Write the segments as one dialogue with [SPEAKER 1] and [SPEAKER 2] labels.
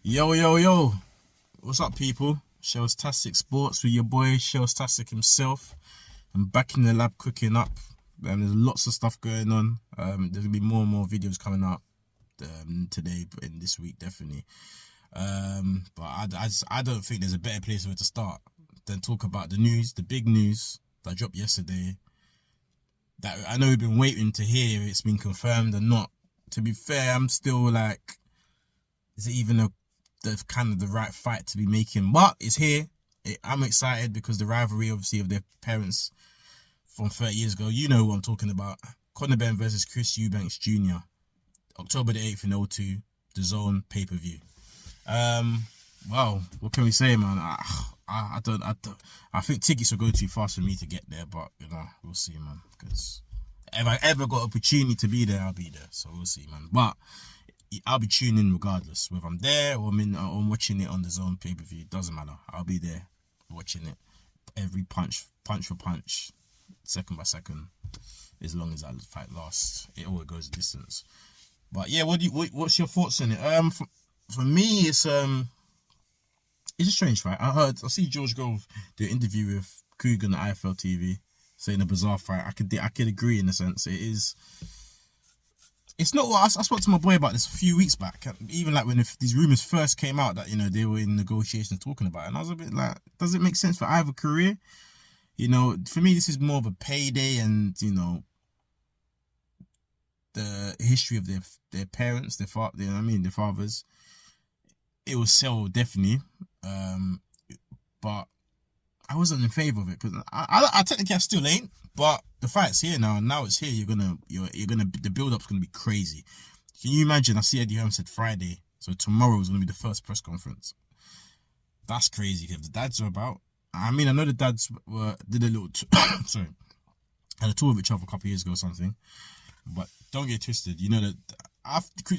[SPEAKER 1] Yo, yo, yo. What's up, people? Tastic Sports with your boy, Tastic himself. I'm back in the lab cooking up. There's lots of stuff going on. There's going to be more and more videos coming out today, but in this week, definitely. But I don't think there's a better place where to start than talk about the news, the big news that dropped yesterday. That I know we've been waiting to hear if it's been confirmed or not. To be fair, I'm still like, is it even the kind of the right fight to be making? But it's here. I'm excited because the rivalry, obviously, of their parents from 30 years ago. You know what I'm talking about. Benn versus Chris Eubanks Jr. October the 8th in O2, the Zone pay-per-view. Well, what can we say, man? I think tickets will go too fast for me to get there, but we'll see, man. Because if I ever got opportunity to be there, I'll be there. So we'll see, man. But I'll be tuning in regardless, whether I'm there or I'm watching it on the Zone pay-per-view. It doesn't matter. I'll be there watching it. Every punch for punch, second by second, as long as that fight lasts. It always goes a distance. But yeah, what's your thoughts on it? For me, it's a strange fight. I see George Grove do an interview with Coogan at IFL TV saying a bizarre fight. I could agree in a sense. It is. It's not what I spoke to my boy about this a few weeks back. Even like when these rumors first came out that they were in negotiations talking about it, and I was a bit like, does it make sense for either career? For me, this is more of a payday, and the history of their parents, their fathers. It will sell definitely, but I wasn't in favour of it because I technically still ain't. But the fight's here now, and now it's here. You're gonna the build up's gonna be crazy. Can you imagine? I see Eddie Hearn said Friday, so tomorrow is gonna be the first press conference. That's crazy because the dads are about. I know the dads did a little sorry, had a tour with each other a couple of years ago or something. But don't get twisted. You know that after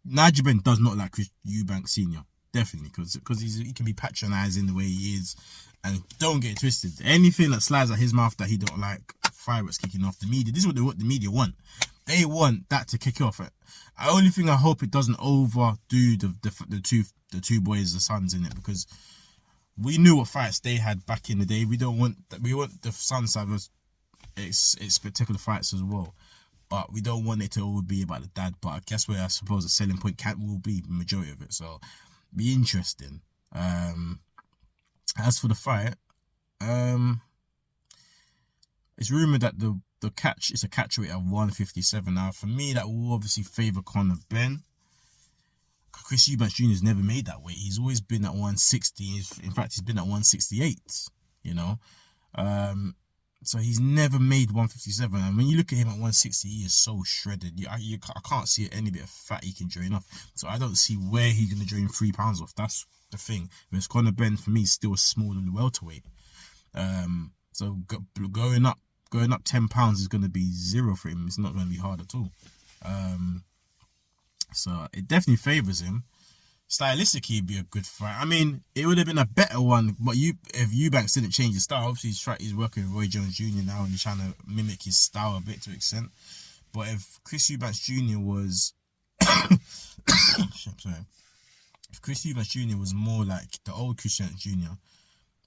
[SPEAKER 1] Nigel Benn does not like Chris Eubank Senior, definitely, because he can be patronising the way he is. And don't get twisted. Anything that slides at his mouth that he don't like, fireworks kicking off. The media. This is what the media want. They want that to kick off. The only thing I hope it doesn't overdo the two boys, the sons in it, because we knew what fights they had back in the day. We want the sons to have its spectacular fights as well. But we don't want it to all be about the dad. But I guess where I suppose the selling point will be the majority of it. So be interesting. As for the fight, it's rumoured that the catch is a catch weight of 157. Now, for me, that will obviously favour Benn. Chris Eubanks Jr. has never made that weight. He's always been at 160. In fact, he's been at 168. So he's never made 157. And when you look at him at 160, he is so shredded. I can't see any bit of fat he can drain off. So I don't see where he's going to drain 3 pounds off. That's the thing. Whereas Benn, for me, is still a smaller welterweight. So going up 10 pounds is going to be zero for him. It's not going to be hard at all. So it definitely favours him. Stylistically, it'd be a good fight. It would have been a better one, but if Eubanks didn't change his style, obviously he's working with Roy Jones Jr. now and he's trying to mimic his style a bit to an extent. But if Chris Eubanks Jr. was, if Chris Eubanks Jr. was more like the old Chris Eubanks Jr.,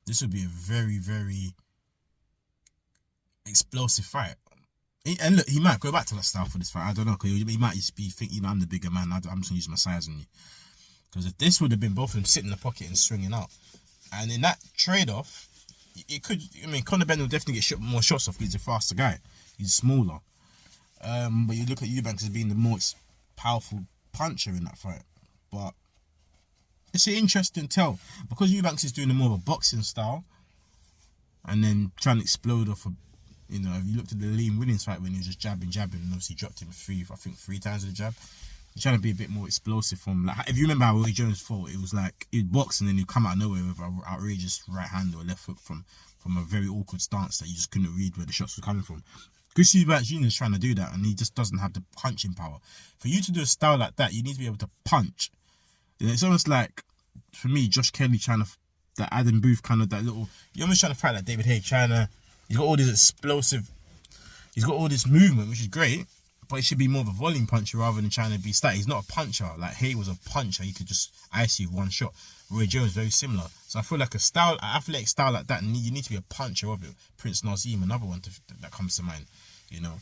[SPEAKER 1] this would be a very, very explosive fight. And look, he might go back to that style for this fight. I don't know, because he might just be thinking, I'm the bigger man. I'm just going to use my size on you. Because if this would have been both of them sitting in the pocket and swinging out, and in that trade-off, it could. Benn will definitely get more shots off. He's a faster guy. He's smaller. But you look at Eubanks as being the more powerful puncher in that fight. But it's an interesting tell because Eubanks is doing more of a boxing style, and then trying to explode off. If you looked at the Liam Williams fight when he was just jabbing, and obviously dropped him three times with a jab. He's trying to be a bit more explosive from, like, if you remember how Roy Jones fought, it was like he'd box and then he'd come out of nowhere with an outrageous right hand or left foot from a very awkward stance that you just couldn't read where the shots were coming from. Chris Eubanks Jr. is trying to do that and he just doesn't have the punching power. For you to do a style like that, you need to be able to punch. It's almost like, for me, Josh Kelly trying to, that Adam Booth kind of, that little, you're almost trying to fight like David Haye, he's got all this explosive, he's got all this movement, which is great. But he should be more of a volume puncher rather than trying to be static. He's not a puncher. Like Hay was a puncher. He could just ice you with one shot. Roy Jones, very similar. So I feel like an athletic style like that, you need to be a puncher of it. Prince Nazim, another one that comes to mind, you know.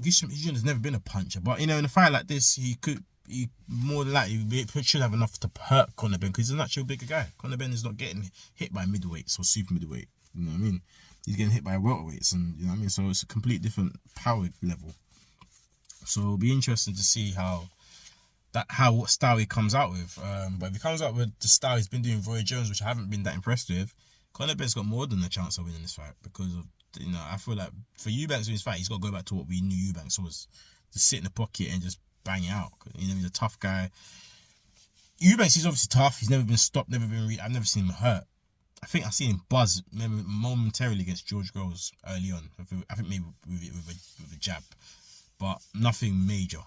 [SPEAKER 1] Yusuf has never been a puncher, but you know, in a fight like this, he more than likely should have enough to hurt Conor Benn because he's a natural bigger guy. Conor Benn is not getting hit by middleweights or super middleweight. You know what I mean? He's getting hit by welterweights, and you know what I mean. So it's a complete different power level. So it'll be interesting to see what style he comes out with. But if he comes out with the style he's been doing with Roy Jones, which I haven't been that impressed with, Conor Benn's got more than a chance of winning this fight because of, you know, I feel like for Eubank to win this fight, he's got to go back to what we knew Eubank was, just sit in the pocket and just bang it out. You know, he's a tough guy. Eubank is obviously tough. He's never been stopped, I've never seen him hurt. I think I've seen him buzz momentarily against George Groves early on. I think maybe with a jab, but nothing major.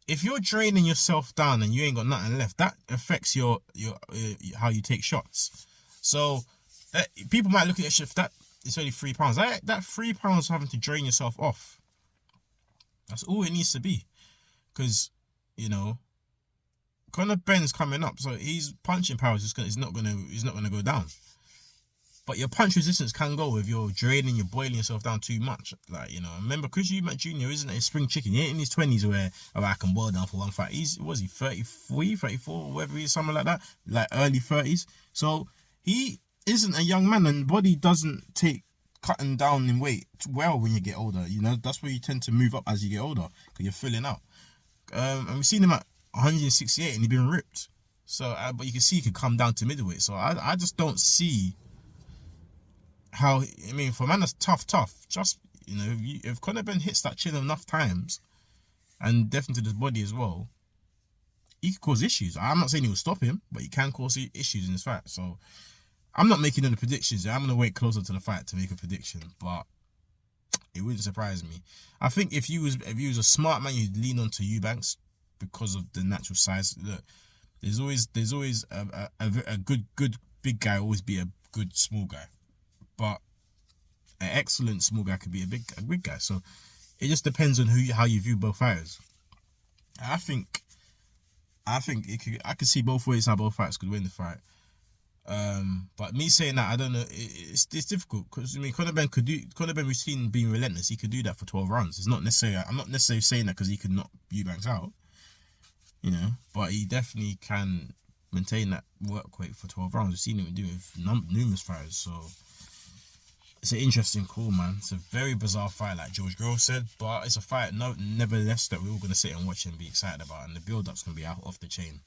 [SPEAKER 1] If you're draining yourself down and you ain't got nothing left, that affects your how you take shots. So people might look at it, that it's only £3. That £3 having to drain yourself off. That's all it needs to be, because you know Conor Benn's coming up, so his punching power is not gonna go down. But your punch resistance can go if you're draining, you're boiling yourself down too much. Like, you know, remember Chris Eubank Jr. isn't a spring chicken. He ain't in his 20s where, oh, I can boil down for one fight. He 33, 34, whatever he is, something like that, like early 30s. So he isn't a young man, and body doesn't take cutting down in weight well when you get older. You know, that's where you tend to move up as you get older because you're filling out. And we've seen him at 168 and he's been ripped. So, but you can see he could come down to middleweight. So I just don't see how. I mean, for a man that's tough, just, you know, if Conor Benn hits that chin enough times, and definitely to the body as well, he could cause issues. I'm not saying he will stop him, but he can cause issues in this fight. So I'm not making any predictions. I'm gonna wait closer to the fight to make a prediction, but it wouldn't surprise me. I think if you was a smart man, you'd lean onto Eubanks because of the natural size. Look, there's always a good big guy always be a good small guy, but an excellent small guy could be a big guy. So it just depends on how you view both fighters. I think I could see both ways how both fighters could win the fight. But me saying that, I don't know. It's difficult because I mean, Conor Benn we've seen being relentless. He could do that for 12 rounds. It's not necessarily. I'm not necessarily saying that because he could knock Eubanks out, you know. But he definitely can maintain that work rate for 12 rounds. We've seen him do it with numerous fighters. So it's an interesting call, man. It's a very bizarre fight, like George Groves said, but it's a fight, nevertheless, that we're all gonna sit and watch and be excited about, and the build-up's gonna be off the chain.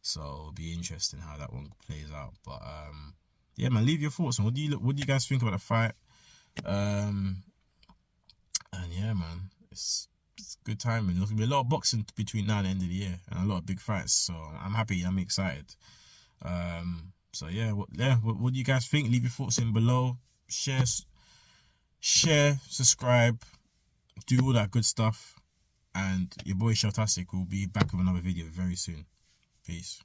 [SPEAKER 1] So it'll be interesting how that one plays out. But yeah, man, leave your thoughts on what do you guys think about the fight? And yeah, man, it's good timing. There's gonna be a lot of boxing between now and the end of the year, and a lot of big fights. So I'm happy. I'm excited. So yeah, what do you guys think? Leave your thoughts in below. Share, subscribe, do all that good stuff, and your boy Sheltastic will be back with another video very soon. Peace.